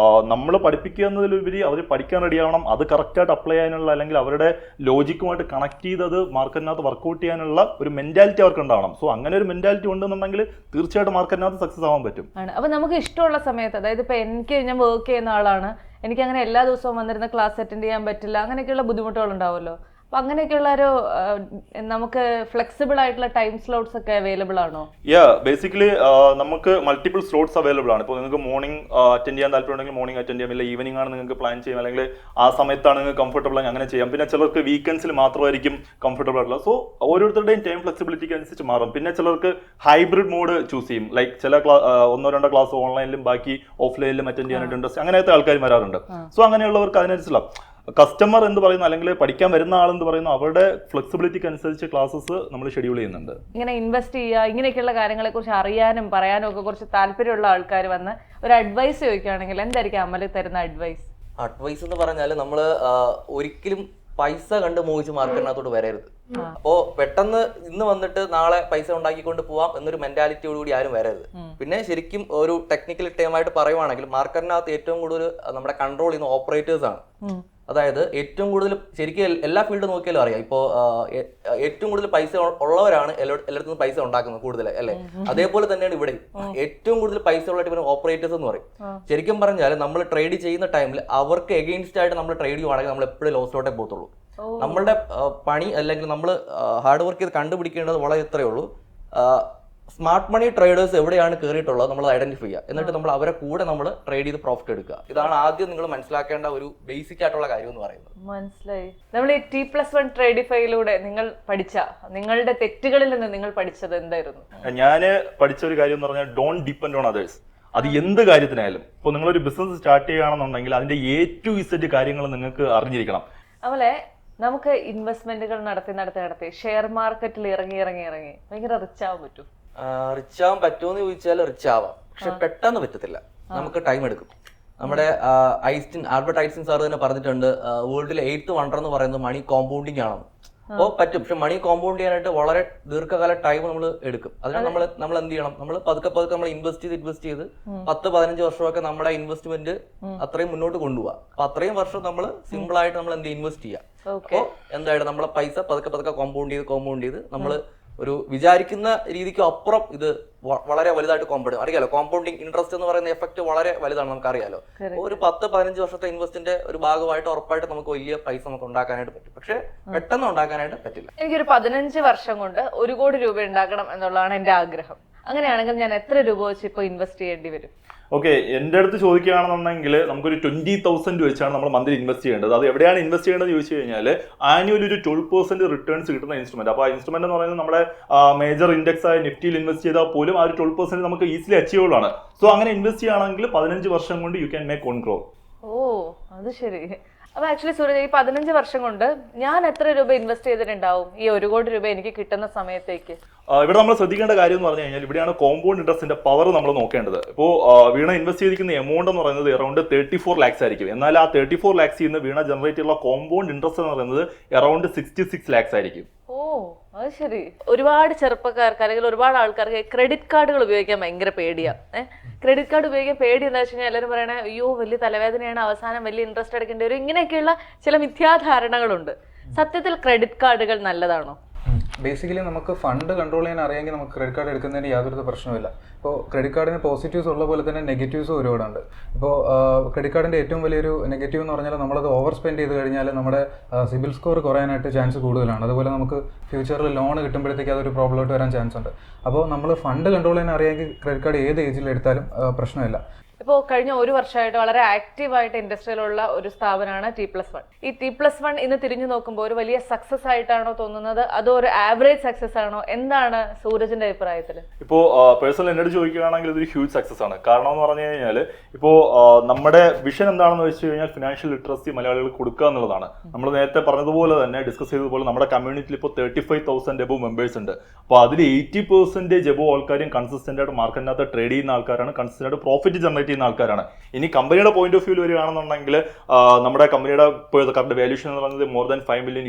നമ്മൾ പഠിപ്പിക്കുക എന്നതിലുപരി അവർ പഠിക്കാൻ റെഡി ആവണം, അത് കറക്റ്റായിട്ട് അപ്ലൈ ചെയ്യാനുള്ള അല്ലെങ്കിൽ അവരുടെ ലോജിക്കുമായിട്ട് കണക്ട് ചെയ്ത് അത് മാർക്കറ്റിനകത്ത് വർക്ക്ഔട്ട് ചെയ്യാനുള്ള ഒരു മെന്റാലിറ്റി അവർക്ക് ഉണ്ടാവണം. സോ അങ്ങനെ ഒരു മെന്റാലിറ്റി ഉണ്ടെന്നുണ്ടെങ്കിൽ തീർച്ചയായിട്ടും മാർക്കറ്റിനകത്ത് സക്സസ് ആവാൻ പറ്റും. അപ്പൊ നമുക്ക് ഇഷ്ടമുള്ള സമയത്ത്, അതായത് ഇപ്പൊ ഞാൻ വർക്ക് ചെയ്യുന്ന ആളാണ്, എനിക്ക് അങ്ങനെ എല്ലാ ദിവസവും വന്നിരുന്ന ക്ലാസ് അറ്റൻഡ് ചെയ്യാൻ പറ്റില്ല, അങ്ങനെയൊക്കെയുള്ള ബുദ്ധിമുട്ടുകൾ ഉണ്ടാവുമല്ലോ. അപ്പൊ അങ്ങനെയൊക്കെയുള്ള ഒരു നമുക്ക് ഫ്ലെക്സിബിൾ ആയിട്ടുള്ള ടൈം സ്ലോട്ട്സ് ഒക്കെ അവൈലബിൾ ആണോ? ബേസിക്കലി നമുക്ക് മൾട്ടിപ്പിൾ സ്ലോട്ട്സ് അവൈലബിൾ ആണ്. ഇപ്പോൾ നിങ്ങൾക്ക് മോർണിംഗ് അറ്റൻഡ് ചെയ്യാൻ താല്പര്യമുണ്ടെങ്കിൽ മോർണിംഗ് അറ്റൻഡ് ചെയ്യാം, ഇല്ല ഈവനിംഗ് ആണ് നിങ്ങൾക്ക് പ്ലാൻ ചെയ്യാം, അല്ലെങ്കിൽ ആ സമയത്താണ് നിങ്ങൾക്ക് കംഫർട്ടബിൾ ആയി അങ്ങനെ ചെയ്യാം. പിന്നെ ചിലർക്ക് വീക്കെൻഡ്സിൽ മാത്രമായിരിക്കും കംഫർട്ടബിൾ ആയിട്ടുള്ള. സോ ഓരോരുത്തരുടെയും ടൈം ഫ്ലെക്സിബിലിറ്റിക്ക് അനുസരിച്ച് മാറും. പിന്നെ ചിലർക്ക് ഹൈബ്രിഡ് മോഡ് ചൂസ് ചെയ്യും, ലൈക്ക് ചില 1-2 ക്ലാസ് ഓൺലൈനിലും ബാക്കി ഓഫ്ലൈനിലും അറ്റൻഡ് ചെയ്യാനായിട്ട് ഇൻട്രസ്റ്റ് അങ്ങനത്തെ ആൾക്കാർ വരാറുണ്ട്. സോ അങ്ങനെയുള്ളവർക്ക് അതിനനുസരിച്ചുള്ള കസ്റ്റമർ എന്ന് പറയുന്ന അല്ലെങ്കിൽ പഠിക്കാൻ വരുന്ന ആളെന്ന് പറയുന്ന അവരുടെ ഫ്ലെക്സിബിലിറ്റിക്ക് അനുസരിച്ച് ക്ലാസ്സസ് നമ്മൾ ഷെഡ്യൂൾ ചെയ്യുന്നുണ്ട്. ഇങ്ങനെ ഇൻവെസ്റ്റ് ചെയ്യുക, ഇങ്ങനെയൊക്കെയുള്ള കാര്യങ്ങളെ കുറിച്ച് അറിയാനും പറയാനും ഒക്കെ കുറച്ച് താല്പര്യമുള്ള ആൾക്കാർ വന്ന് ഒരു അഡ്വൈസ് ചോദിക്കുകയാണെങ്കിൽ എന്തായിരിക്കും അമൽ തരുന്ന അഡ്വൈസ്? അഡ്വൈസ് എന്ന് പറഞ്ഞാൽ നമ്മൾ ഒരിക്കലും പൈസ കണ്ട് മോഹിച്ച് മാർക്കറ്റിനകത്തോട്ട് വരരുത്. അപ്പോ പെട്ടെന്ന് ഇന്ന് വന്നിട്ട് നാളെ പൈസ ഉണ്ടാക്കിക്കൊണ്ട് പോവാം എന്നൊരു മെന്റാലിറ്റിയോടുകൂടി ആരും വരരുത്. പിന്നെ ശരിക്കും ഒരു ടെക്നിക്കൽ ടേമായിട്ട് പറയുവാണെങ്കിൽ മാർക്കറ്റിനകത്ത് ഏറ്റവും കൂടുതൽ നമ്മുടെ കൺട്രോൾ ചെയ്യുന്ന ഓപ്പറേറ്റേഴ്സ് ആണ്. അതായത് ഏറ്റവും കൂടുതൽ ശരിക്കും എല്ലാ ഫീൽഡ് നോക്കിയാലും അറിയാം, ഇപ്പോൾ ഏറ്റവും കൂടുതൽ പൈസ ഉള്ളവരാണ് എല്ലായിടത്തും പൈസ ഉണ്ടാക്കുന്നത് കൂടുതൽ അല്ലെ. അതേപോലെ തന്നെയാണ് ഇവിടെ ഏറ്റവും കൂടുതൽ പൈസ ഉള്ള ടീമിന് ഓപ്പറേറ്റേഴ്സ് എന്ന് പറയും. ശരിക്കും പറഞ്ഞാൽ നമ്മൾ ട്രേഡ് ചെയ്യുന്ന ടൈമിൽ അവർക്ക് എഗെയിൻസ്റ്റ് ആയിട്ട് നമ്മൾ ട്രേഡ് ചെയ്യുവാണെങ്കിൽ നമ്മൾ എപ്പോഴും ലോസിലോട്ടേ പോകത്തുള്ളൂ. നമ്മളുടെ പണി അല്ലെങ്കിൽ നമ്മൾ ഹാർഡ് വർക്ക് ചെയ്ത് കണ്ടുപിടിക്കേണ്ടത് വളരെ ഇത്രയേ ഉള്ളൂ. സ്മാർട്ട് മണി ട്രേഡേഴ്സ് എവിടെയാണ് കയറിയിട്ടുള്ളത് നമ്മൾ ഐഡന്റിഫൈ ചെയ്യുക, എന്നിട്ട് നമ്മൾ അവരെ കൂടെ നമ്മൾ ട്രേഡ് ചെയ്ത് പ്രോഫിറ്റ് എടുക്കുക. ഇതാണ് ആദ്യം നിങ്ങൾ മനസ്സിലാക്കേണ്ട ഒരു ബേസിക് ആയിട്ടുള്ള കാര്യം എന്ന് പറയുന്നത്. മനസ്സിലായി. നമ്മൾ ഈ T+1 ട്രേഡിഫൈയിലൂടെ നിങ്ങൾ പഠിച്ച നിങ്ങളുടെ തെറ്റുകളിൽ നിന്ന് നിങ്ങൾ പഠിച്ചത് എന്തായിരുന്നു? ഞാൻ പഠിച്ച ഒരു കാര്യം എന്ന് പറഞ്ഞാൽ ഡോണ്ട് ഡിപ്പെൻഡ് ഓൺ അതേഴ്സ്. അത് എന്ത് കാര്യത്തിനായാലും. ഇപ്പോൾ നിങ്ങളൊരു ബിസിനസ് സ്റ്റാർട്ട് ചെയ്യുകയാണെന്നുണ്ടെങ്കിൽ അതിന്റെ A to Z കാര്യങ്ങൾ നിങ്ങൾക്ക് അറിഞ്ഞിരിക്കണം. അതുപോലെ നമുക്ക് ഇൻവെസ്റ്റ്മെന്റുകൾ നടത്തി ഷെയർ മാർക്കറ്റിൽ ഇറങ്ങി ഭയങ്കര റിച്ച് ആവാൻ പറ്റും. റിച്ച് ആവാൻ പറ്റുമെന്ന് ചോദിച്ചാൽ റിച്ച് ആവാം, പക്ഷെ പെട്ടെന്ന് പറ്റത്തില്ല, നമുക്ക് ടൈം എടുക്കും. നമ്മുടെ ആൽബർട്ട് ഐൻസ്റ്റീൻ സാർ തന്നെ പറഞ്ഞിട്ടുണ്ട്, വേൾഡിലെ 8th വണ്ടർ എന്ന് പറയുന്നത് മണി കോമ്പൗണ്ടിങ് ആണെന്ന്. അപ്പോൾ പറ്റും, പക്ഷെ മണി കോമ്പൗണ്ട് ചെയ്യാനായിട്ട് വളരെ ദീർഘകാല ടൈം നമ്മൾ എടുക്കും. അതിനാണ് നമ്മൾ എന്ത് ചെയ്യണം, നമ്മൾ പതുക്കെ നമ്മൾ ഇൻവെസ്റ്റ് ചെയ്ത് 10-15 വർഷമൊക്കെ നമ്മുടെ ഇൻവെസ്റ്റ്മെന്റ് അത്രയും മുന്നോട്ട് കൊണ്ടുപോകാം. അപ്പൊ അത്രയും വർഷം നമ്മൾ സിമ്പിൾ ആയിട്ട് നമ്മൾ എന്ത് ഇൻവെസ്റ്റ് ചെയ്യാം. അപ്പോൾ എന്തായാലും നമ്മളെ പൈസ പതുക്കെ കോമ്പൗണ്ട് ചെയ്ത് നമ്മൾ ഒരു വിചാരിക്കുന്ന രീതിക്ക് അപ്പുറം ഇത് വളരെ വലുതായിട്ട് കോമ്പൗണ്ട് അറിയാലോ. കോമ്പൗണ്ടിങ് ഇൻട്രസ്റ്റ് എന്ന് പറയുന്ന എഫക്ട് വളരെ വലുതാണ്, നമുക്ക് അറിയാലോ. ഒരു 10-15 വർഷത്തെ ഇൻവെസ്റ്റിന്റെ ഒരു ഭാഗമായിട്ട് ഉറപ്പായിട്ട് നമുക്ക് വലിയ പൈസ നമുക്ക് ഉണ്ടാക്കാനായിട്ട് പറ്റും, പക്ഷെ പെട്ടെന്ന് ഉണ്ടാക്കാനായിട്ട് പറ്റില്ല. എനിക്കൊരു 15 വർഷം കൊണ്ട് 1 കോടി രൂപ ഉണ്ടാക്കണം എന്നുള്ളതാണ് എന്റെ ആഗ്രഹം. അങ്ങനെയാണെങ്കിൽ ഞാൻ എത്ര രൂപ വെച്ച് ഇപ്പൊ ഇൻവെസ്റ്റ് ചെയ്യേണ്ടി വരും? ഓക്കെ, എൻ്റെ അടുത്ത് ചോദിക്കുകയാണെന്നുണ്ടെങ്കിൽ നമുക്കൊരു 20,000 വെച്ചാണ് നമ്മൾ മന്ത്ലി ഇൻവെസ്റ്റ് ചെയ്യേണ്ടത്. അത് എവിടെയാണ് ഇൻവെസ്റ്റ് ചെയ്യേണ്ടത് ചോദിച്ചു കഴിഞ്ഞാൽ ആനുവലി ഒരു 12% റിട്ടേൺസ് കിട്ടുന്ന ഇൻസ്ട്രുമെന്റ്. അപ്പോൾ ആ ഇൻസ്ട്രുമെന്റ് എന്ന് പറയുന്നത് നമ്മുടെ മേജർ ഇൻഡെക്സ് ആയ നിഫ്റ്റിയിൽ ഇൻവെസ്റ്റ് ചെയ്താൽ പോലും ആ ഒരു 12% നമുക്ക് ഈസിലി അച്ചീവബിൾ ആണ്. സോ അങ്ങനെ ഇൻവെസ്റ്റ് ചെയ്യുകയാണെങ്കിൽ 15 വർഷം കൊണ്ട് യു ക്യാൻ മേക്ക് 1 crore. ഓ, അത് ശരി. അപ്പൊ ആക്ച്വലി സൂരജ്, ഈ 15 വർഷം കൊണ്ട് ഞാൻ എത്ര രൂപ ഇൻവെസ്റ്റ് ചെയ്തിട്ടുണ്ടാവും ഈ 1 കോടി രൂപ എനിക്ക് കിട്ടുന്ന സമയത്തേക്ക്? ഇവിടെ നമ്മൾ ശ്രദ്ധിക്കേണ്ട കാര്യം എന്ന് പറഞ്ഞു കഴിഞ്ഞാൽ ഇവിടെയാണ് കോമ്പൗണ്ട് ഇൻട്രസ്റ്റിന്റെ പവർ നമ്മൾ നോക്കേണ്ടത്. ഇപ്പോൾ വീണ ഇൻവെസ്റ്റ് ചെയ്തിരിക്കുന്ന എമൗണ്ട് എന്ന് പറയുന്നത് അറൌണ്ട് 34 lakhs ആയിരിക്കും. എന്നാൽ ആ 34 lakhs നിന്ന് വീണ ജനറേറ്റ് ചെയ്യുന്ന കോമ്പൗണ്ട് ഇൻട്രസ്റ്റ് എന്ന് പറയുന്നത് അറൌണ്ട് 66 lakhs ആയിരിക്കും. ഓ, അത് ശരി. ഒരുപാട് ചെറുപ്പക്കാർക്ക് അല്ലെങ്കിൽ ഒരുപാട് ആൾക്കാർക്ക് ക്രെഡിറ്റ് കാർഡുകൾ ഉപയോഗിക്കാൻ ഭയങ്കര പേടിയാ. ക്രെഡിറ്റ് കാർഡ് ഉപയോഗിക്കാൻ പേടി എന്താ വെച്ച് കഴിഞ്ഞാൽ എല്ലാവരും പറയണേ, അയ്യോ വലിയ തലവേദനയാണ്, അവസാനം വലിയ ഇൻട്രസ്റ്റ് അടക്കേണ്ടി വരും, ഇങ്ങനെയൊക്കെയുള്ള ചില മിഥ്യാധാരണകളുണ്ട്. സത്യത്തിൽ ക്രെഡിറ്റ് കാർഡുകൾ നല്ലതാണോ? ബേസിക്കലി നമുക്ക് ഫണ്ട് കൺട്രോൾ ചെയ്യാൻ അറിയാമെങ്കിൽ നമുക്ക് ക്രെഡിറ്റ് കാർഡ് എടുക്കുന്നതിന് യാതൊരു പ്രശ്നമില്ല. ഇപ്പോൾ ക്രെഡിറ്റ് കാർഡിന് പോസിറ്റീവ്സ് ഉള്ള പോലെ തന്നെ നെഗറ്റീവ്സും ഒരുപാടുണ്ട്. ഇപ്പോൾ ക്രെഡിറ്റ് കാർഡിൻ്റെ ഏറ്റവും വലിയൊരു നെഗറ്റീവ് എന്ന് പറഞ്ഞാൽ നമ്മളത് ഓവർ സ്പെൻഡ് ചെയ്ത് കഴിഞ്ഞാൽ നമ്മുടെ സിബിൽ സ്കോർ കുറയാനായിട്ട് ചാൻസ് കൂടുതലാണ്. അതുപോലെ നമുക്ക് ഫ്യൂച്ചറിൽ ലോൺ കിട്ടുമ്പോഴത്തേക്ക് അതൊരു പ്രോബ്ലമായിട്ട് വരാൻ ചാൻസ് ഉണ്ട്. അപ്പോൾ നമ്മൾ ഫണ്ട് കൺട്രോൾ ചെയ്യാൻ അറിയാമെങ്കിൽ ക്രെഡിറ്റ് കാർഡ് ഏത് ഏജിൽ എടുത്താലും പ്രശ്നമില്ല. ഇപ്പോൾ കഴിഞ്ഞ 1 വർഷമായിട്ട് വളരെ ആക്റ്റീവായിട്ട് ഇൻഡസ്ട്രിയിലുള്ള ഒരു സ്ഥാപനമാണ് T+1. ഈ T+1 ഇന്ന് തിരിഞ്ഞു നോക്കുമ്പോൾ ഒരു വലിയ സക്സസ് ആയിട്ടാണോ തോന്നുന്നത്, അതോ ഒരു ആവറേജ് സക്സസ് ആണോ? എന്താണ് സൂരജിന്റെ അഭിപ്രായത്തിൽ? ഇപ്പോൾ പേഴ്സണൽ എന്നോട് ചോദിക്കുകയാണെങ്കിൽ ഇതൊരു ഹ്യൂജ് സക്സസ് ആണ്. കാരണം എന്ന് പറഞ്ഞു കഴിഞ്ഞാൽ ഇപ്പോൾ നമ്മുടെ വിഷൻ എന്താണെന്ന് വെച്ച് കഴിഞ്ഞാൽ ഫിനാൻഷ്യൽ ലിറ്ററസി മലയാളികൾക്ക് കൊടുക്കുക എന്നുള്ളതാണ്. നമ്മൾ നേരത്തെ പറഞ്ഞതുപോലെ തന്നെ ഡിസ്കസ് ചെയ്തതുപോലെ നമ്മുടെ കമ്മ്യൂണിറ്റിയിൽ ഇപ്പോൾ 35,000 എബവ് മെമ്പേഴ്സ് ഉണ്ട്. അപ്പോൾ അതിൽ 80% എബവ് ആൾക്കാരും കൺസിസ്റ്റന്റ് ആയിട്ട് മാർക്കറ്റിനകത്ത് ട്രേഡ് ചെയ്യുന്ന ആൾക്കാരാണ്, കൺസിസ്റ്റന്റ് ആയിട്ട് പ്രോഫിറ്റ് ജനറേറ്റ് ചെയ്യുന്ന ആൾക്കാരാണ്. ഇനി കമ്പനിയുടെ പോയിന്റ് ഓഫ് വ്യൂ വരികയാണെന്നുണ്ടെങ്കിൽ നമ്മുടെ കമ്പനിയുടെ കറണ്ട് വാല്യൂഷൻ എന്ന് പറയുന്നത് more than $5 million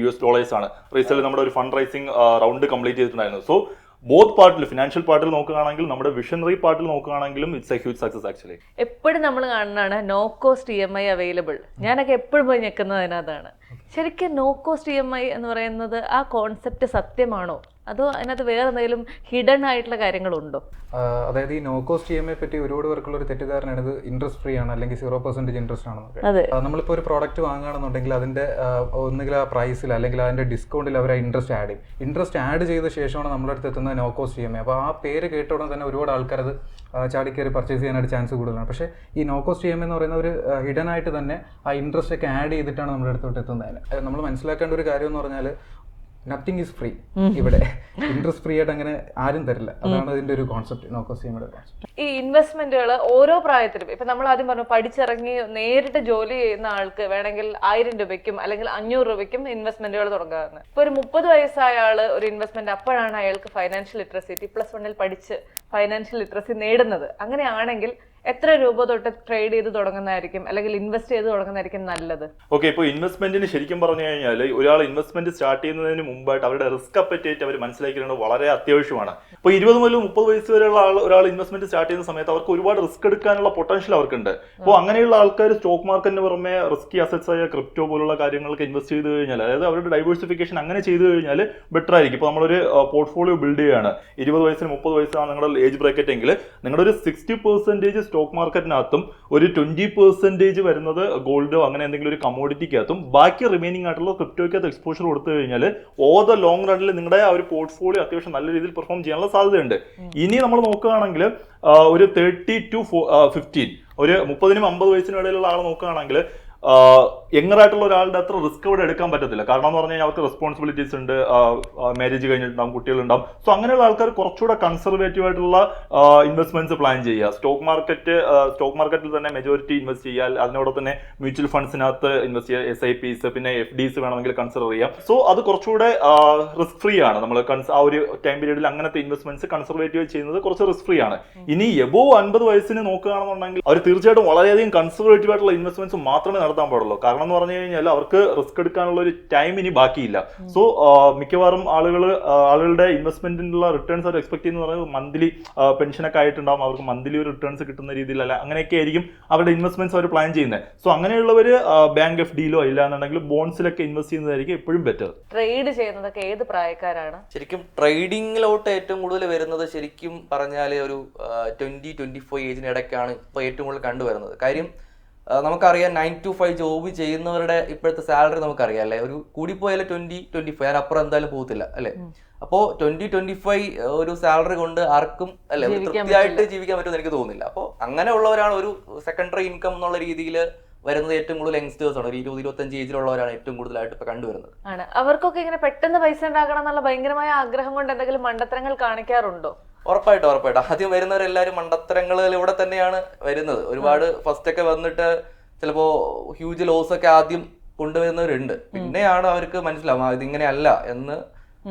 ആണ്. റീസെന്റ് നമ്മുടെ ഒരു ഫണ്ട് റൈസിംഗ് റൗണ്ട് കംപ്ലീറ്റ് ചെയ്തിട്ടുണ്ടായിരുന്നു. സോ ബോത്ത് പാർട്ടിൽ, ഫിനാൻഷ്യൽ പാർട്ടിൽ നോക്കുകയാണെങ്കിലും നമ്മുടെ വിഷണറി പാർട്ടിൽ നോക്കുകയാണെങ്കിലും it's A huge success actually. എപ്പോഴും നമ്മൾ കാണുന്നതാണ് നോ കോസ്റ്റ് EMI അവൈലബിൾ. ഞാനൊക്കെ എപ്പോഴും പോയി ഞെക്കുന്നത് അതിനകത്താണ്. ശരിക്കും നോ കോസ്റ്റ് EMI എന്ന് പറയുന്നത് ആ കോൺസെപ്റ്റ് സത്യമാണോ, അതോ അതിനകത്ത് വേറെ എന്തെങ്കിലും ഹിഡൻ ആയിട്ടുള്ള കാര്യങ്ങളുണ്ടോ? അതായത് ഈ നോ കോസ്റ്റ് EMI പറ്റി ഒരുപാട് പേർക്കുള്ള ഒരു തെറ്റിദ്ധാരണയാണ് ഇത് ഇൻട്രസ്റ്റ് ഫ്രീ ആണ് അല്ലെങ്കിൽ 0% ഇൻട്രസ്റ്റ് ആണെന്നൊക്കെ. നമ്മളിപ്പോൾ ഒരു പ്രോഡക്റ്റ് വാങ്ങുകയാണെന്നുണ്ടെങ്കിൽ അതിന്റെ ഒന്നുകിൽ ആ പ്രൈസിൽ അല്ലെങ്കിൽ അതിന്റെ ഡിസ്കൗണ്ടിൽ അവർ ഇൻട്രസ്റ്റ് ആഡ് ചെയ്യും. ഇൻട്രസ്റ്റ് ആഡ് ചെയ്ത ശേഷമാണ് നമ്മുടെ അടുത്ത് എത്തുന്ന നോ കോസ്റ്റ് EMI. അപ്പോൾ ആ പേര് കേട്ട ഉടനെ തന്നെ ഒരുപാട് ആൾക്കാർ അത് ചാടിക്കയറി പർച്ചേസ് ചെയ്യാനായിട്ട് ചാൻസ് കൂടുതലാണ്. പക്ഷേ ഈ നോ കോസ്റ്റ് EMI എന്ന് പറയുന്ന ഒരു ഹിഡൻ ആയിട്ട് തന്നെ ആ ഇൻട്രസ്റ്റ് ഒക്കെ ആഡ് ചെയ്തിട്ടാണ് നമ്മുടെ അടുത്തോട്ട് എത്തുന്നതിന്. നമ്മൾ മനസ്സിലാക്കേണ്ട ഒരു കാര്യം എന്ന് പറഞ്ഞാൽ നത്തിങ് ഈസ് ഫ്രീ. ഇവിടെ ഇൻട്രസ്റ്റ് ഫ്രീ ആയിട്ട് അങ്ങനെ ആരും തരില്ല. അതാണ് അതിന്റെ ഒരു concept, no cost EMI concept. ഈ ഇൻവെസ്റ്റ്മെന്റുകൾ ഓരോ പ്രായത്തിലും, ഇപ്പൊ നമ്മൾ ആദ്യം പറഞ്ഞു പഠിച്ചിറങ്ങി നേരിട്ട് ജോലി ചെയ്യുന്ന ആൾക്ക് വേണമെങ്കിൽ 1000 രൂപയ്ക്കും അല്ലെങ്കിൽ 500 രൂപയ്ക്കും ഇൻവെസ്റ്റ്മെന്റുകൾ തുടങ്ങാറുണ്ട്. ഇപ്പൊ ഒരു 30 വയസ്സായ ആള് ഒരു ഇൻവെസ്റ്റ്മെന്റ്, അപ്പോഴാണ് അയാൾക്ക് ഫൈനാൻഷ്യൽ ലിറ്ററസി T+1 പഠിച്ച് ഫൈനാൻഷ്യൽ ലിറ്ററസി നേടുന്നത്. അങ്ങനെയാണെങ്കിൽ എത്ര രൂപ തൊട്ട് ട്രേഡ് ചെയ്ത് തുടങ്ങുന്നതായിരിക്കും അല്ലെങ്കിൽ ഇൻവെസ്റ്റ് ചെയ്ത് തുടങ്ങുന്നതായിരിക്കും നല്ലത്? ഓക്കെ, ഇപ്പോൾ ഇൻവെസ്റ്റ്മെന്റിന് ശരിക്കും പറഞ്ഞു കഴിഞ്ഞാൽ ഒരാൾ ഇൻവെസ്റ്റ്മെന്റ് സ്റ്റാർട്ട് ചെയ്യുന്നതിന് മുമ്പായിട്ട് അവരുടെ റിസ്ക് അപ്പറ്റേറ്റ് അവർ മനസ്സിലാക്കുന്നത് വളരെ അത്യാവശ്യമാണ്. ഇപ്പോൾ 20 മുതൽ 30 വയസ്സ് വരെയുള്ള ഒരാൾ ഇൻവെസ്റ്റ്മെന്റ് സ്റ്റാർട്ട് ചെയ്യുന്ന സമയത്ത് അവർക്ക് ഒരുപാട് റിസ്ക് എടുക്കാനുള്ള പൊട്ടൻഷ്യൽ അവർക്കുണ്ട്. അപ്പോൾ അങ്ങനെയുള്ള ആൾക്കാർ സ്റ്റോക്ക് മാർക്കറ്റിന് പുറമെ റിസ്കി അസറ്റ്സ് ആയ ക്രിപ്റ്റോ പോലുള്ള കാര്യങ്ങൾക്ക് ഇൻവെസ്റ്റ് ചെയ്ത് കഴിഞ്ഞാൽ, അതായത് അവരുടെ ഡൈവേഴ്സിഫിക്കേഷൻ അങ്ങനെ ചെയ്ത് കഴിഞ്ഞാൽ ബെറ്റർ ആയിരിക്കും. ഇപ്പോൾ നമ്മളൊരു പോർട്ട്ഫോളിയോ ബിൽഡ് ചെയ്യുകയാണ്, 20 വയസ്സിന് 30 വയസ്സാണ് നിങ്ങളുടെ ഏജ് ബ്രാക്കറ്റ് എങ്കിൽ നിങ്ങളുടെ ഒരു 60% സ്റ്റോക്ക് മാർക്കറ്റിനകത്തും ഒരു 20% വരുന്നത് ഗോൾഡോ അങ്ങനെ എന്തെങ്കിലും ഒരു കമ്മോഡിറ്റിക്കകത്തും ബാക്കി റിമൈനിങ് ആയിട്ടുള്ള ക്രിപ്റ്റോയ്ക്കകത്ത് എക്സ്പോഷർ കൊടുത്തു കഴിഞ്ഞാൽ ഓവർ ദ ലോങ് റണ്ണിൽ നിങ്ങളുടെ ആ ഒരു പോർട്ട്ഫോളിയോ അത്യാവശ്യം നല്ല രീതിയിൽ പെർഫോം ചെയ്യാനുള്ള സാധ്യതയുണ്ട്. ഇനി നമ്മൾ നോക്കുകയാണെങ്കിൽ ഒരു 30 to 15, ഒരു 30-നും 50 വയസ്സിനും ഇടയിലുള്ള ആൾ നോക്കുകയാണെങ്കിൽ യങ്ങറായിട്ടുള്ള ഒരാളുടെ അത്ര റിസ്ക് ഇവിടെ എടുക്കാൻ പറ്റത്തില്ല. കാരണം എന്ന് പറഞ്ഞു കഴിഞ്ഞാൽ അവർക്ക് റെസ്പോൺസിബിലിറ്റീസ് ഉണ്ട്, മാരേജ് കഴിഞ്ഞിട്ടുണ്ടാവും, കുട്ടികളുണ്ടാവും. സോ അങ്ങനെയുള്ള ആൾക്കാർ കുറച്ചുകൂടെ കൺസർവേറ്റീവ് ആയിട്ടുള്ള ഇൻവെസ്റ്റ്മെന്റ്സ് പ്ലാൻ ചെയ്യുക. സ്റ്റോക്ക് മാർക്കറ്റിൽ തന്നെ മെജോറിറ്റി ഇൻവെസ്റ്റ് ചെയ്യാൽ, അതിനോടൊപ്പം തന്നെ മ്യൂച്വൽ ഫണ്ട്സിനകത്ത് ഇൻവെസ്റ്റ് ചെയ്യുക, SIPs പിന്നെ FDs വേണമെങ്കിൽ കൺസിഡർ ചെയ്യാം. സോ അത് കുറച്ചുകൂടെ റിസ്ക് ഫ്രീ ആണ്. നമ്മൾ ആ ഒരു ടൈം പീരീഡിൽ അങ്ങനത്തെ ഇൻവെസ്റ്റ്മെന്റ്സ് കൺസർവേറ്റീവ് ചെയ്യുന്നത് കുറച്ച് റിസ്ക് ഫ്രീ ആണ്. ഇനി എബോവ് 50 വയസ്സിന് നോക്കുകയാണെന്നുണ്ടെങ്കിൽ അവർ തീർച്ചയായിട്ടും വളരെയധികം കൺസർവേറ്റീവ് ആയിട്ടുള്ള ഇൻവെസ്റ്റ്മെന്റ്സ് മാത്രമേ നടത്താൻ പാടുള്ളൂ. കാരണം എന്ന് പറഞ്ഞു കഴിഞ്ഞാൽ അവർക്ക് റിസ്ക് എടുക്കാനുള്ള ഒരു ടൈം ഇനി ബാക്കിയില്ല. സോ മിക്കവാറും ആളുകളുടെ ഇൻവെസ്റ്റ്മെന്റിനുള്ള റിട്ടേൺസ് അവർ എക്സ്പെക്ട് ചെയ്യുന്ന പറയുന്നത് മന്ത്ലി പെൻഷനൊക്കെ ആയിട്ടുണ്ടാവും, അവർക്ക് മന്ത്ലി ഒരു റിട്ടേൺസ് കിട്ടുന്ന രീതിയിലല്ല, അങ്ങനെയൊക്കെ ആയിരിക്കും അവരുടെ ഇൻവെസ്റ്റ്മെന്റ്സ് അവർ പ്ലാൻ ചെയ്യുന്നത്. സോ അങ്ങനെയുള്ളവർ ബാങ്ക് FDയിലോ ഇല്ലാന്നുണ്ടെങ്കിൽ ബോൺസിലൊക്കെ ഇൻവെസ്റ്റ് ചെയ്യുന്നതായിരിക്കും എപ്പോഴും ബെറ്റർ. ട്രേഡ് ചെയ്യുന്നതൊക്കെ ഏത് പ്രായക്കാരാണ്? ശരിക്കും ട്രേഡിങ്ങിലോട്ട് ഏറ്റവും കൂടുതൽ വരുന്നത് ശരിക്കും പറഞ്ഞാൽ ഒരു 20-25 ഏജിന് ഇടയ്ക്കാണ് ഇപ്പോൾ ഏറ്റവും കൂടുതൽ കണ്ടുവരുന്നത്. കാര്യം നമുക്കറിയാം 9 to 5 ജോബ് ചെയ്യുന്നവരുടെ ഇപ്പോഴത്തെ സാലറി നമുക്കറിയാം അല്ലേ, ഒരു കൂടിപ്പോയാലും 20-25, അതിനപ്പുറം എന്തായാലും പോകത്തില്ല അല്ലേ. അപ്പോ 20-25 ഒരു സാലറി കൊണ്ട് ആർക്കും അല്ലെ തൃപ്തിയായിട്ട് ജീവിക്കാൻ പറ്റുമെന്ന് എനിക്ക് തോന്നുന്നില്ല. അപ്പോൾ അങ്ങനെയുള്ളവരാണ് ഒരു സെക്കൻഡറി ഇൻകം എന്നുള്ള രീതിയിൽ വരുന്നത്. ഏറ്റവും കൂടുതൽ യങ്സ്റ്റേഴ്സ് ആണ്, ഒരു 20-25 ഏജിലുള്ളവരാണ് ഏറ്റവും കൂടുതലായിട്ട് ഇപ്പൊ കണ്ടുവരുന്നത്. ആണ് അവർക്കൊക്കെ ഇങ്ങനെ പെട്ടെന്ന് പൈസ ഉണ്ടാക്കണം എന്നുള്ള ഭയങ്കരമായ ആഗ്രഹം കൊണ്ട് എന്തെങ്കിലും മണ്ടത്തരങ്ങൾ കാണിക്കാറുണ്ടോ? ഉറപ്പായിട്ടും ആദ്യം വരുന്നവരെല്ലാവരും മണ്ടത്തരങ്ങളിലൂടെ തന്നെയാണ് വരുന്നത്. ഒരുപാട് ഫസ്റ്റ് ഒക്കെ വന്നിട്ട് ചിലപ്പോ ഹ്യൂജ് ലോസ് ഒക്കെ ആദ്യം കൊണ്ടുവരുന്നവരുണ്ട്. പിന്നെയാണ് അവർക്ക് മനസ്സിലാവും ഇതിങ്ങനെയല്ല എന്ന്.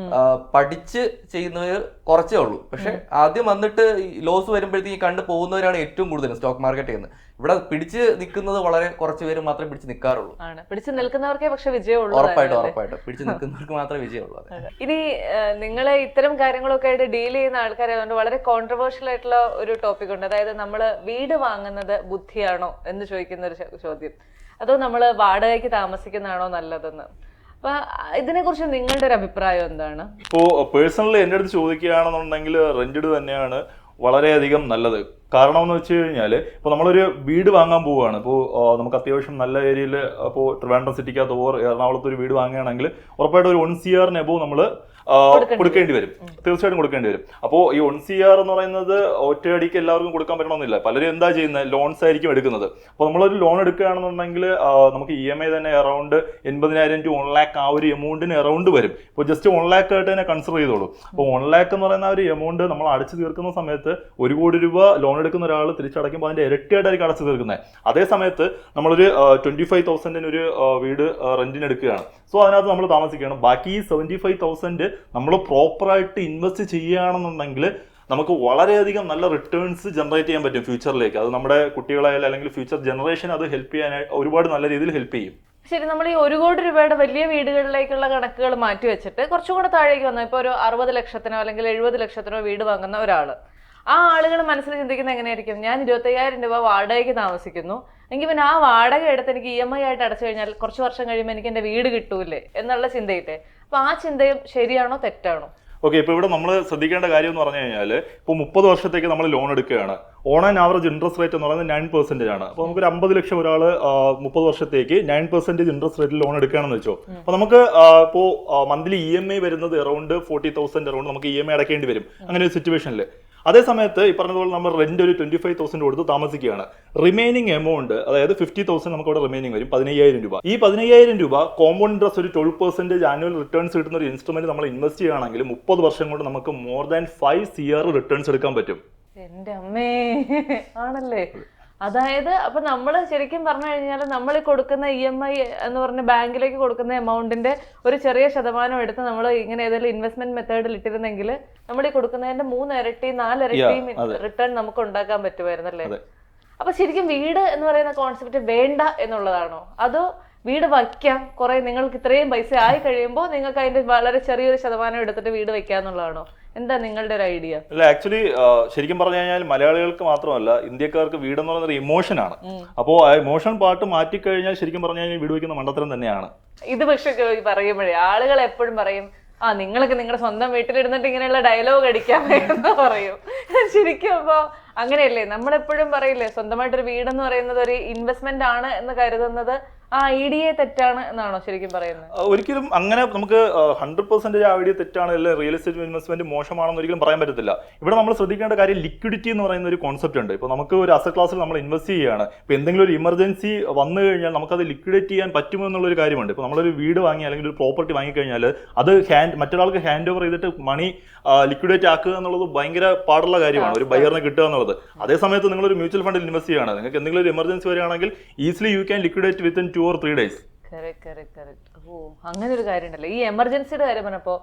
പഠിച്ച് ചെയ്യുന്നവർ കുറച്ചേ ഉള്ളൂ. പക്ഷെ ആദ്യം വന്നിട്ട് ലോസ് വരുമ്പോഴത്തേക്ക് കണ്ടു പോകുന്നവരാണ് ഏറ്റവും കൂടുതൽ സ്റ്റോക്ക് മാർക്കറ്റിൽ നിന്ന്. ഇവിടെ പിടിച്ച് നിൽക്കുന്നത് വളരെ കുറച്ച് പേര് മാത്രമേ പിടിച്ച് നിൽക്കാറുള്ളൂ. പിടിച്ച് നിൽക്കുന്നവർക്കേ പക്ഷെ വിജയമുള്ളൂ. ഉറപ്പായിട്ടും പിടിച്ച് നിൽക്കുന്നവർക്ക് മാത്രമേ വിജയമുള്ളൂ. ഇനി നിങ്ങളെ ഇത്തരം കാര്യങ്ങളൊക്കെ ആയിട്ട് ഡീൽ ചെയ്യുന്ന ആൾക്കാരായതുകൊണ്ട് വളരെ കോൺട്രവേഴ്ഷ്യൽ ആയിട്ടുള്ള ഒരു ടോപ്പിക് ഉണ്ട്. അതായത് നമ്മൾ വീട് വാങ്ങുന്നത് ബുദ്ധിയാണോ എന്ന് ചോദിക്കുന്ന ഒരു ചോദ്യം, അതോ നമ്മൾ വാടകയ്ക്ക് താമസിക്കുന്നതാണോ നല്ലതെന്ന്. അപ്പൊ ഇതിനെ കുറിച്ച് നിങ്ങളുടെ ഒരു അഭിപ്രായം എന്താണ്? ഇപ്പോൾ പേഴ്സണലി എൻ്റെ അടുത്ത് ചോദിക്കുകയാണെന്നുണ്ടെങ്കിൽ റെന്റഡ് തന്നെയാണ് വളരെയധികം നല്ലത്. കാരണം എന്ന് വെച്ച് കഴിഞ്ഞാൽ ഇപ്പോൾ നമ്മളൊരു വീട് വാങ്ങാൻ പോവുകയാണ്. ഇപ്പോൾ നമുക്ക് അത്യാവശ്യം നല്ല ഏരിയയിൽ ഇപ്പോൾ ട്രിവാൻഡ്രം സിറ്റിക്കകത്ത് ഓർ എറണാകുളത്ത് ഒരു വീട് വാങ്ങുകയാണെങ്കിൽ ഉറപ്പായിട്ടും ഒരു 1 CR നമ്മൾ കൊടുക്കേണ്ടി വരും, തീർച്ചയായിട്ടും കൊടുക്കേണ്ടി വരും. അപ്പോൾ ഈ 1 CR എന്ന് പറയുന്നത് ഒറ്റയടിക്ക് എല്ലാവർക്കും കൊടുക്കാൻ പറ്റണമെന്നില്ല. പലരും എന്താ ചെയ്യുന്നത്, ലോൺസ് ആയിരിക്കും എടുക്കുന്നത്. അപ്പോൾ നമ്മളൊരു ലോൺ എടുക്കുകയാണെന്നുണ്ടെങ്കിൽ നമുക്ക് EMI തന്നെ അറൗണ്ട് 80,000 to 1 lakh ആ ഒരു എമൗണ്ടിന് അറൗണ്ട് വരും. ഇപ്പോൾ ജസ്റ്റ് 1 lakh ആയിട്ട് തന്നെ കൺസിഡർ ചെയ്തോളൂ. അപ്പോൾ 1 lakh എന്ന് പറയുന്ന ഒരു എമൗണ്ട് നമ്മൾ അടച്ചു തീർക്കുന്ന സമയത്ത് 1 കോടി രൂപ ലോൺ എടുക്കുന്ന ഒരാൾ തിരിച്ചടയ്ക്കുമ്പോൾ അതിന്റെ ഇരട്ടിയായിട്ടായിരിക്കും അടച്ചു തീർക്കുന്നത്. അതേ സമയത്ത് നമ്മളൊരു 25,000 ഒരു വീട് റെന്റിന് എടുക്കുകയാണ്. സോ അതിനകത്ത് നമ്മൾ താമസിക്കണം. ബാക്കി 75,000 നമ്മൾ പ്രോപ്പറായിട്ട് ഇൻവെസ്റ്റ് ചെയ്യുകയാണെന്നുണ്ടെങ്കിൽ നമുക്ക് വളരെയധികം നല്ല റിട്ടേൺസ് ജനറേറ്റ് ചെയ്യാൻ പറ്റും ഫ്യൂച്ചറിലേക്ക്. അത് നമ്മുടെ കുട്ടികളായാലും അല്ലെങ്കിൽ ഫ്യൂച്ചർ ജനറേഷൻ അത് ഹെൽപ്പ് ചെയ്യാനായിട്ട് ഒരുപാട് നല്ല രീതിയിൽ ഹെൽപ്പ് ചെയ്യും. ശരി, നമ്മൾ ഈ 1 കോടി രൂപയുടെ വലിയ വീടുകളിലേക്കുള്ള കണക്കുകൾ മാറ്റി വെച്ചിട്ട് കുറച്ചും കൂടെ താഴേക്ക് വന്നാൽ ഇപ്പോൾ ഒരു 60 ലക്ഷത്തിനോ അല്ലെങ്കിൽ 70 ലക്ഷത്തിനോ വീട് വാങ്ങുന്ന ഒരാള്, ആ ആളുകൾ മനസ്സിൽ ചിന്തിക്കുന്നത് എങ്ങനെയായിരിക്കും? ഞാൻ 25,000 രൂപ വാടകയ്ക്ക് താമസിക്കുന്നു എങ്കിൽ പിന്നെ ആ വാടക എടുത്ത് എനിക്ക് EMI ആയിട്ട് അടച്ചു കഴിഞ്ഞാൽ കുറച്ച് വർഷം കഴിയുമ്പോൾ എനിക്ക് എൻ്റെ വീട് കിട്ടൂലേ എന്നുള്ള ചിന്തയില്ലേ? അപ്പൊ ആ ചിന്തയും ശരിയാണോ തെറ്റാണോ? ഓക്കെ, ഇപ്പോൾ ഇവിടെ നമ്മൾ ശ്രദ്ധിക്കേണ്ട കാര്യം എന്ന് പറഞ്ഞു കഴിഞ്ഞാൽ ഇപ്പോൾ 30 വർഷത്തേക്ക് നമ്മൾ ലോൺ എടുക്കുകയാണ്. On and average interest rate എന്ന് പറയുന്നത് 9% ആണ്. അപ്പോൾ നമുക്കൊരു 50 ലക്ഷം ഒരാൾ 30 വർഷത്തേക്ക് 9% ഇൻട്രസ്റ്റ് റേറ്റിൽ ലോൺ എടുക്കുകയാണെന്ന് വെച്ചോ. അപ്പോൾ നമുക്ക് ഇപ്പോൾ മന്ത്ലി EMI വരുന്നത് അറൗണ്ട് 40,000 അറൗണ്ട് നമുക്ക് EMI അടയ്ക്കേണ്ടി വരും അങ്ങനെ ഒരു സിറ്റുവേഷനിൽ. അതേ സമയത്ത് ഈ പറഞ്ഞതുപോലെ നമ്മൾ റെന്റ് ഒരു 25,000 കൊടുത്ത് താമസിക്കുകയാണ്. റിമൈനിങ് എമൗണ്ട് അതായത് 50,000 നമുക്ക് അവിടെ റിമൈനിങ് വരും 15,000 രൂപ. ഈ 15,000 രൂപ കോമ്പൗണ്ട് ഇൻട്രസ്റ്റ് ഒരു 12% ആനുവൽ റിട്ടേൺസ് കിട്ടുന്ന ഒരു ഇൻസ്ട്രുമെന്റ് നമ്മൾ ഇൻവെസ്റ്റ് ചെയ്യുകയാണെങ്കിൽ 30 വർഷം കൊണ്ട് നമുക്ക് മോർ ദാൻ 5 CR റിട്ടേൺസ് എടുക്കാൻ പറ്റും. എന്റെ അമ്മേ, ആണല്ലേ? അതായത് അപ്പൊ നമ്മൾ ശരിക്കും പറഞ്ഞു കഴിഞ്ഞാൽ നമ്മൾ കൊടുക്കുന്ന EMI എന്ന് പറഞ്ഞ ബാങ്കിലേക്ക് കൊടുക്കുന്ന എമൗണ്ടിന്റെ ഒരു ചെറിയ ശതമാനം എടുത്ത് നമ്മൾ ഇങ്ങനെ ഏതെങ്കിലും ഇൻവെസ്റ്റ്മെന്റ് മെത്തേഡിൽ ഇട്ടിരുന്നെങ്കിൽ നമ്മൾ ഈ കൊടുക്കുന്നതിന്റെ 3 ഇരട്ടി 4 ഇരട്ടിയും റിട്ടേൺ നമുക്ക് ഉണ്ടാക്കാൻ പറ്റുമായിരുന്നല്ലേ? അപ്പൊ ശരിക്കും വീട് എന്ന് പറയുന്ന കോൺസെപ്റ്റ് വേണ്ട എന്നുള്ളതാണോ, അതോ വീട് വയ്ക്കാം, കുറെ നിങ്ങൾക്ക് ഇത്രയും പൈസ ആയി കഴിയുമ്പോൾ നിങ്ങൾക്ക് അതിന്റെ വളരെ ചെറിയൊരു ശതമാനം എടുത്തിട്ട് വീട് വെക്കാന്നുള്ളതാണോ? എന്താ നിങ്ങളുടെ ഒരു ഐഡിയ? അല്ല, ആക്ച്വലി ശരിക്കും പറഞ്ഞു കഴിഞ്ഞാൽ മലയാളികൾക്ക് മാത്രമല്ല ഇന്ത്യക്കാർക്ക് വീടെന്ന് പറയുന്നത് ഒരു ഇമോഷനാണ്. അപ്പോൾ ആ ഇമോഷൻ പാർട്ട് മാറ്റിക്കഴിഞ്ഞാൽ ശരിക്കും പറഞ്ഞു കഴിഞ്ഞാൽ വീട് വയ്ക്കുന്ന മണ്ടത്തരം തന്നെയാണ്. ഇത് പക്ഷെ പറയുമ്പോഴേ ആളുകൾ എപ്പോഴും പറയും, നിങ്ങൾക്ക് നിങ്ങളുടെ സ്വന്തം വീട്ടിലിരുന്നിട്ട് ഇങ്ങനെയുള്ള ഡയലോഗ് അടിക്കാമെന്ന് പറയും. ശരിക്കും അപ്പോ അങ്ങനെയല്ലേ? നമ്മളെപ്പോഴും പറയില്ലേ സ്വന്തമായിട്ടൊരു വീടെന്ന് പറയുന്നത് ഒരു ഇൻവെസ്റ്റ്മെന്റ് ആണ് എന്ന് കരുതുന്നത് ആ ഐഡിയ തെറ്റാണ് എന്നാണോ ശരിക്കും പറയുന്നത്? ഒരിക്കലും അങ്ങനെ നമുക്ക് 100% ആ ഐഡിയ തെറ്റാണ്, അല്ലെങ്കിൽ റിയൽ എസ്റ്റേറ്റ് ഇൻവെസ്റ്റ്മെന്റ് മോശമാണെന്ന് ഒരിക്കലും പറയാൻ പറ്റത്തില്ല. ഇവിടെ നമ്മൾ ശ്രദ്ധിക്കേണ്ട കാര്യം ലിക്വിഡിറ്റി എന്ന് പറയുന്ന ഒരു കോൺസെപ്റ്റ് ഉണ്ട്. ഇപ്പോൾ നമുക്ക് ഒരു അസറ്റ് ക്ലാസ്സിൽ നമ്മൾ ഇൻവെസ്റ്റ് ചെയ്യുകയാണ്. ഇപ്പോൾ എന്തെങ്കിലും ഒരു ഇമർജൻസി വന്നു കഴിഞ്ഞാൽ നമുക്കത് ലിക്വിഡേറ്റ് ചെയ്യാൻ പറ്റുമോ എന്നുള്ളൊരു കാര്യമുണ്ട്. ഇപ്പോൾ നമ്മളൊരു വീട് വാങ്ങി അല്ലെങ്കിൽ ഒരു പ്രോപ്പർട്ടി വാങ്ങിക്കഴിഞ്ഞാൽ അത് മറ്റൊരാൾക്ക് ഹാൻഡ് ഓവർ ചെയ്തിട്ട് മണി ലിക്വിഡേറ്റ് ആക്കുക എന്നുള്ളത് ഭയങ്കര പാടുള്ള കാര്യമാണ് ഒരു ബയറിന് കിട്ടുക എന്നുള്ളത്. അതേ സമയത്ത് നിങ്ങളൊരു മ്യൂച്വൽ ഫണ്ടിൽ ഇൻവെസ്റ്റ് ചെയ്യുകയാണ്, നിങ്ങൾക്ക് എന്തെങ്കിലും ഒരു എമർജൻസി വരികയാണെങ്കിൽ easily you can liquidate within 2 or 3 days. ഓ, അങ്ങനെ ഒരു കാര്യം ഉണ്ടല്ലോ. ഈ എമർജൻസിയുടെ കാര്യം പറഞ്ഞപ്പോ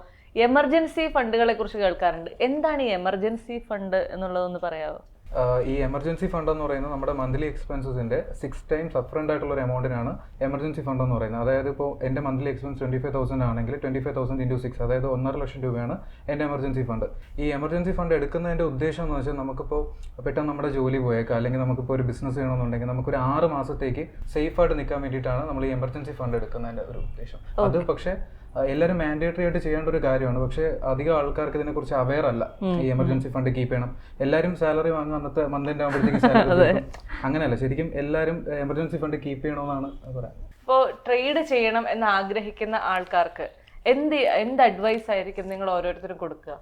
എമർജൻസി ഫണ്ടുകളെ കുറിച്ച് കേൾക്കാറുണ്ട്. എന്താണ് ഈ എമർജൻസി ഫണ്ട് എന്നുള്ളതൊന്ന് പറയാമോ? ഈ എമർജൻസി ഫണ്ട് എന്ന് പറയുന്നത് നമ്മുടെ മന്ത്ലി എക്സ്പെൻസസിന്റെ 6 times അപ്രണ്ട് ആയിട്ടുള്ള ഒരു എമൗണ്ടിനാണ് എമർജൻസി ഫണ്ട് എന്ന് പറയുന്നത്. അതായത് ഇപ്പോൾ എൻ്റെ മന്ത്ലി എക്സ്പെൻസ് 25,000 ആണെങ്കിൽ 25,000 into 6, അതായത് 1.5 ലക്ഷം രൂപയാണ് എൻ്റെ എമർജൻസി ഫണ്ട്. ഈ എമർജൻസി ഫണ്ട് എടുക്കുന്നതിൻ്റെ ഉദ്ദേശം എന്ന് വെച്ചാൽ നമുക്കിപ്പോൾ പെട്ടെന്ന് നമ്മുടെ ജോലി പോയേക്കാം, അല്ലെങ്കിൽ നമുക്കിപ്പോൾ ഒരു ബിസിനസ് ചെയ്യണമെന്നുണ്ടെങ്കിൽ നമുക്കൊരു 6 മാസത്തേക്ക് സേഫ് ആയിട്ട് നിൽക്കാൻ വേണ്ടിയിട്ടാണ് നമ്മൾ ഈ എമർജൻസി ഫണ്ട് എടുക്കുന്നതിൻ്റെ ഒരു ഉദ്ദേശം. അത് പക്ഷേ എല്ലാവരും മാൻഡേറ്ററി ആയിട്ട് ചെയ്യേണ്ട ഒരു കാര്യമാണ്. പക്ഷേ അധികം ആൾക്കാർക്ക് ഇതിനെക്കുറിച്ച് അവെയർ അല്ല. ഈ എമർജൻസി ഫണ്ട് കീപ്പ് ചെയ്യണം, എല്ലാവരും സാലറി വാങ്ങുക, അന്നത്തെ മന്തിൻ്റെ ആകുമ്പോഴത്തേക്ക് സാലറി അങ്ങനെയല്ല. ശരിക്കും എല്ലാവരും എമർജൻസി ഫണ്ട് കീപ്പ് ചെയ്യണമെന്നാണ് പറയാം. ഇപ്പോൾ ട്രേഡ് ചെയ്യണം എന്ന് ആഗ്രഹിക്കുന്ന ആൾക്കാർക്ക് എന്ത് അഡ്വൈസ് ആയിരിക്കും നിങ്ങൾ ഓരോരുത്തരും കൊടുക്കുക?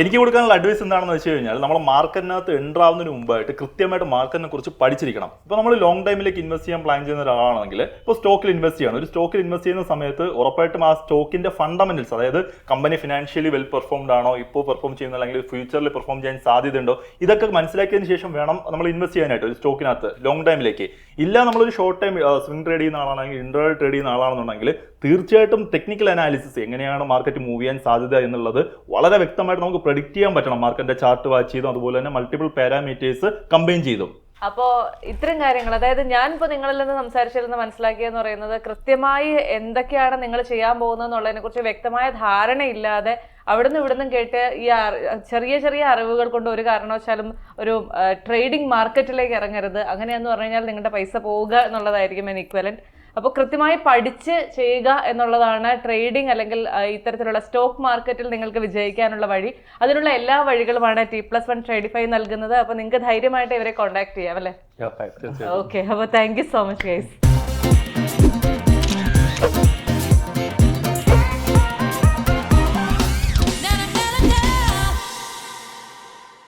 എനിക്ക് കൊടുക്കാനുള്ള അഡ്വൈസ് എന്താണെന്ന് വെച്ച് കഴിഞ്ഞാൽ നമ്മൾ മാർക്കറ്റിനകത്ത് എൻ്റർ ആവുന്നതിന് മുമ്പായിട്ട് കൃത്യമായിട്ട് മാർക്കറ്റിനെ കുറിച്ച് പഠിച്ചിരിക്കണം. ഇപ്പോൾ നമ്മൾ ലോങ് ടൈമിലേക്ക് ഇൻവെസ്റ്റ് ചെയ്യാൻ പ്ലാൻ ചെയ്യുന്ന ഒരാളാണെങ്കിൽ ഇപ്പോൾ സ്റ്റോക്കിൽ ഇൻവെസ്റ്റ് ചെയ്യണം. ഒരു സ്റ്റോക്കിൽ ഇൻവെസ്റ്റ് ചെയ്യുന്ന സമയത്ത് ഉറപ്പായിട്ടും ആ സ്റ്റോക്കിന്റെ ഫണ്ടമെന്റൽസ്, അതായത് കമ്പനി ഫിനാൻഷ്യലി വെൽ പെർഫോംഡ് ആണോ, ഇപ്പോൾ പെർഫോം ചെയ്യുന്ന അല്ലെങ്കിൽ ഫ്യൂച്ചറിൽ പെർഫോം ചെയ്യാൻ സാധ്യതയുണ്ടോ, ഇതൊക്കെ മനസ്സിലാക്കിയതിന് ശേഷം വേണം നമ്മൾ ഇൻവെസ്റ്റ് ചെയ്യാനായിട്ട് ഒരു സ്റ്റോക്കിനകത്ത് ലോങ് ടൈമിലേക്ക്. ഇല്ല നമ്മളൊരു ഷോർട്ട് ടൈം സ്വിംഗ് ട്രേഡ് ചെയ്യുന്ന ആളാണെങ്കിൽ, ഇൻട്രാഡേ ട്രേഡ് ചെയ്യുന്ന ആളാണെന്നുണ്ടെങ്കിൽ തീർച്ചയായിട്ടും ടെക്നിക്കൽ അനാലിസിസ്, എങ്ങനെയാണ് മാർക്കറ്റ് മൂവ് ചെയ്യാൻ സാധ്യത എന്നുള്ളത് വളരെ വ്യക്തമായിട്ട് നമുക്ക് പ്രെഡിക്റ്റ് ചെയ്യാൻ പറ്റണം. മാർക്കറ്റിന്റെ ചാർട്ട് വാച്ച് ചെയ്തും അതുപോലെ തന്നെ മൾട്ടിപ്പിൾ പാരാമീറ്റേഴ്സ് കമ്പൈൻ ചെയ്തും. അപ്പോൾ ഇത്തരം കാര്യങ്ങൾ, അതായത് ഞാനിപ്പോൾ നിങ്ങളിൽ നിന്ന് സംസാരിച്ചിരുന്ന മനസ്സിലാക്കിയെന്ന് പറയുന്നത്, കൃത്യമായി എന്തൊക്കെയാണ് നിങ്ങൾ ചെയ്യാൻ പോകുന്നത് എന്നുള്ളതിനെ കുറിച്ച് വ്യക്തമായ ധാരണയില്ലാതെ അവിടുന്ന് ഇവിടുന്നും കേട്ട് ഈ ചെറിയ ചെറിയ അറിവുകൾ കൊണ്ട് ഒരു കാരണവശാലും ഒരു ട്രേഡിംഗ് മാർക്കറ്റിലേക്ക് ഇറങ്ങരുത്. അങ്ങനെയെന്ന് പറഞ്ഞു കഴിഞ്ഞാൽ നിങ്ങളുടെ പൈസ പോവുക എന്നുള്ളതായിരിക്കും ഇക്വലന്റ്. അപ്പോൾ കൃത്യമായി പഠിച്ച് ചെയ്യുക എന്നുള്ളതാണ് ട്രേഡിംഗ് അല്ലെങ്കിൽ ഇത്തരത്തിലുള്ള സ്റ്റോക്ക് മാർക്കറ്റിൽ നിങ്ങൾക്ക് വിജയിക്കാനുള്ള വഴി. അതിനുള്ള എല്ലാ വഴികളുമാണ് T+1 ട്രേഡിഫൈ നൽകുന്നത്. അപ്പോൾ നിങ്ങൾക്ക് ധൈര്യമായിട്ട് ഇവരെ കോൺടാക്ട് ചെയ്യാം അല്ലേ? Yeah, ഓക്കെ, അപ്പോൾ thank you so much guys.